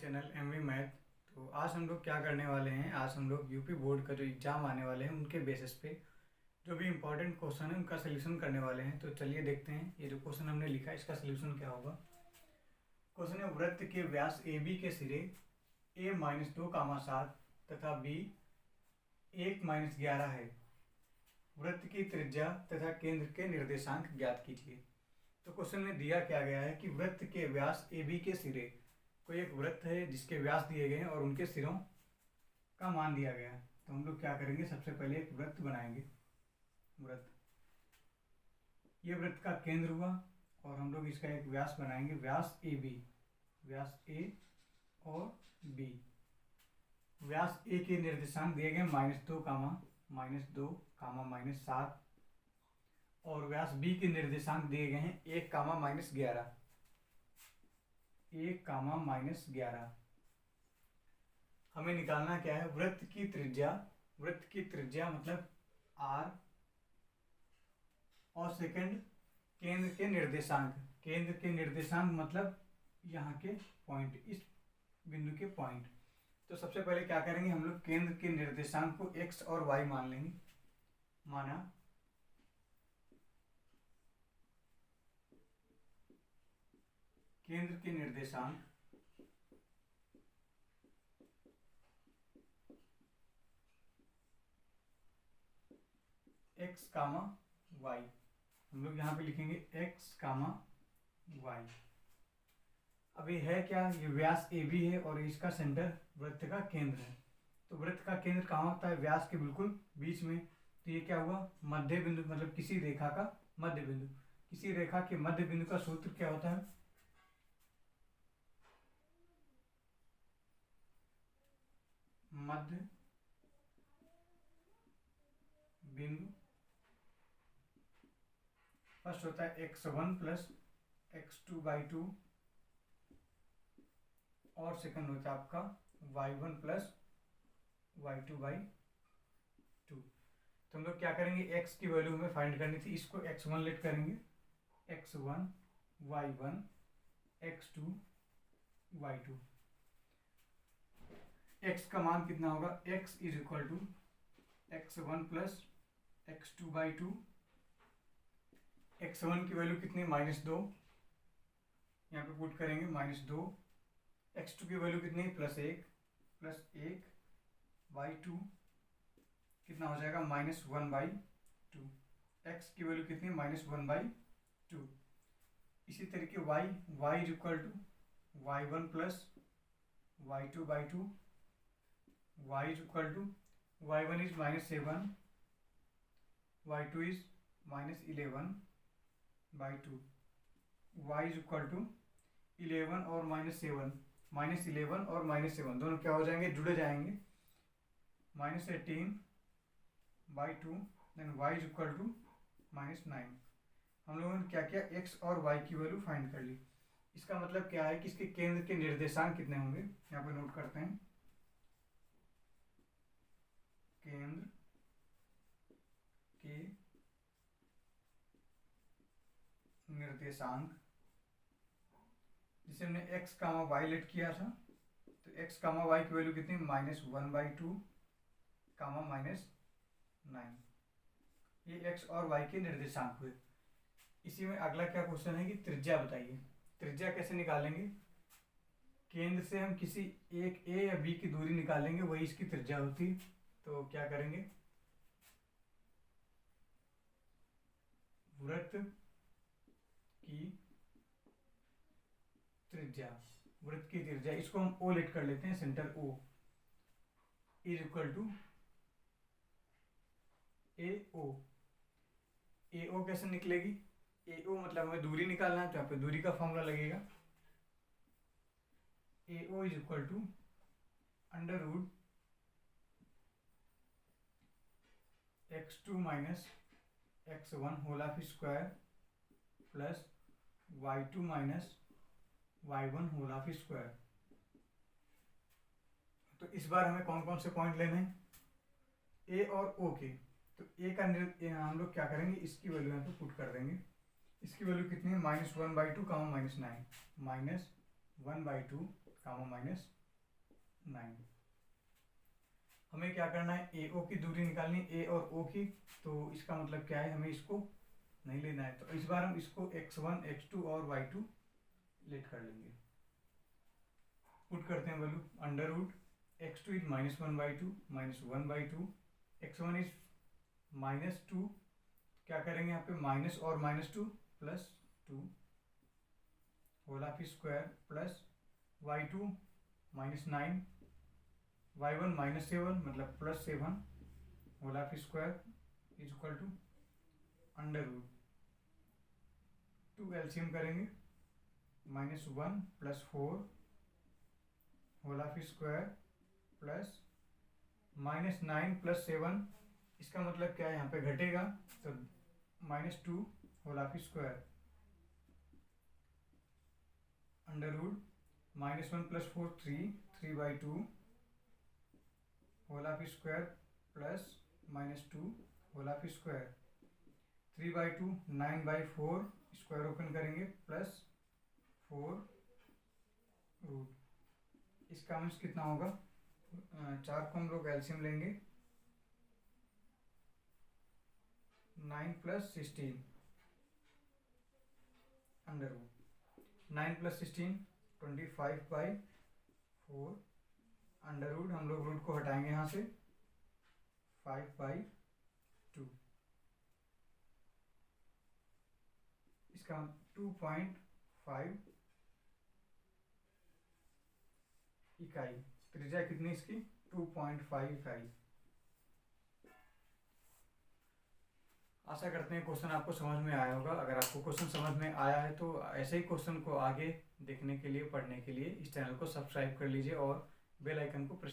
Channel MV math. तो आज हम लोग क्या करने वाले हैं, आज हम लोग यूपी बोर्ड का जो एग्ज़ाम आने वाले हैं उनके बेसिस पे जो भी इम्पोर्टेंट क्वेश्चन है उनका सोल्यूशन करने वाले हैं। तो चलिए देखते हैं ये जो क्वेश्चन हमने लिखा है इसका सोल्यूशन क्या होगा। क्वेश्चन है वृत्त के व्यास ए बी के सिरे a-2, 7 तथा b 1-11 है। वृत्त की त्रिज्या तथा केंद्र के निर्देशांक ज्ञात कीजिए। तो क्वेश्चन में दिया क्या गया है कि वृत्त के व्यास ए बी के सिरे, कोई एक वृत्त है जिसके व्यास दिए गए हैं और उनके सिरों का मान दिया गया है। तो हम लोग क्या करेंगे, सबसे पहले एक वृत्त बनाएंगे। वृत्त, ये वृत्त का केंद्र हुआ और हम लोग इसका एक व्यास बनाएंगे, व्यास ए बी, व्यास ए और बी। व्यास ए के निर्देशांक दिए गए -2, -7 और व्यास बी के निर्देशांक दिए गए हैं 1, -11। हमें निकालना क्या है, वृत्त की त्रिज्या। वृत्त की त्रिज्या मतलब r और सेकंड केंद्र के निर्देशांक। केंद्र के निर्देशांक मतलब यहाँ के पॉइंट, इस बिंदु के पॉइंट। तो सबसे पहले क्या करेंगे, हम लोग केंद्र के निर्देशांक को x और y मान लेंगे। माना केंद्र के निर्देशांक x, y। हम लोग यहाँ पे लिखेंगे x, y। अभी है क्या, ये व्यास ए बी है और इसका सेंटर वृत्त का केंद्र है। तो वृत्त का केंद्र कहाँ होता है, व्यास के बिल्कुल बीच में। तो ये क्या हुआ, मध्य बिंदु, मतलब किसी रेखा का मध्य बिंदु। किसी रेखा के मध्य बिंदु का सूत्र क्या होता है, मध्य बिंदु फर्स्ट होता है x1 + x2/2 और सेकंड होता है आपका y1 + y2/2। तो हम लोग क्या करेंगे, x की वैल्यू हमें फाइंड करनी थी, इसको x1 लेट करेंगे, x1 y1 x2 y2। x का मान कितना होगा, x = x1 + x2/2। x1 की वैल्यू कितनी, -2, यहाँ पे पुट करेंगे -2। x2 की वैल्यू कितनी, +1 y2 कितना हो जाएगा, -1/2। x की वैल्यू कितनी, -1/2। इसी तरीके y = y1 + y2/2। y = y1 is -7, y2 is -11/2। y = 11 और -7, -11 और -7 दोनों क्या हो जाएंगे, जुड़े जाएंगे, -18/2। Then y = -9। हम लोगों ने क्या किया, x और y की वैल्यू फाइंड कर ली। इसका मतलब क्या है कि इसके केंद्र के निर्देशांक कितने होंगे, यहाँ पे नोट करते हैं। केंद्र के निर्देशांक, जिसे हमने x, y लेट किया था, तो x, y की वैल्यू कितनी, -1/2, -9। ये x और y के निर्देशांक हुए। इसी में अगला क्या क्वेश्चन है कि त्रिज्या बताइए। त्रिज्या कैसे निकालेंगे, केंद्र से हम किसी एक a या b की दूरी निकालेंगे, वही इसकी त्रिज्या होती है। तो क्या करेंगे, वृत्त की त्रिज्या, वृत्त की त्रिज्या, इसको हम O लेट कर लेते हैं, सेंटर O = AO। AO कैसे निकलेगी, AO मतलब हमें दूरी निकालना है, तो यहाँ पे दूरी का फॉर्मूला लगेगा, AO = √x2 - x1 whole square + y2 - y1 whole square. तो इस बार हमें कौन कौन से पॉइंट लेने हैं, A और O के। तो A का हम लोग क्या करेंगे, इसकी वैल्यू यहाँ पे पुट कर देंगे। इसकी वैल्यू कितनी है, -1/2, -9, -1/2 कामा -9। हमें क्या करना है, ए ओ की दूरी निकालनी, ए और ओ की। तो इसका मतलब क्या है, हमें इसको नहीं लेना है। तो इस बार हम इसको x1 x2 और y2 लेट कर लेंगे। पुट करते हैं value, under root x2 is -1/2 -1/2, x1 is -2, क्या करेंगे यहाँ पे माइनस और -2 +2 whole of square plus y2 -9, y1 -7 मतलब +7 whole of square is equal to under root 2 LCM करेंगे, -1 +4 होल ऑफ स्क्वायर प्लस -9 +7, इसका मतलब क्या है, यहाँ पे घटेगा तो -2 whole of square under root -1 +4 3/2 whole of square plus -2 whole of square 3/2 9/4 square open करेंगे प्लस 4 रूट। इसका अंश कितना होगा, 4 को हम लोग एलसीएम लेंगे, 9 + 16 अंडर रूट 9 + 16 25/4 अंडर रूट, हम लोग रूट को हटाएंगे यहाँ से 5/2, इसका 2.5 इकाई। त्रिज्या कितनी इसकी, 2.5 इकाई। आशा करते हैं क्वेश्चन आपको समझ में आया होगा। अगर आपको क्वेश्चन समझ में आया है तो ऐसे ही क्वेश्चन को आगे देखने के लिए, पढ़ने के लिए इस चैनल को सब्सक्राइब कर लीजिए और बेल आइकन को प्रेस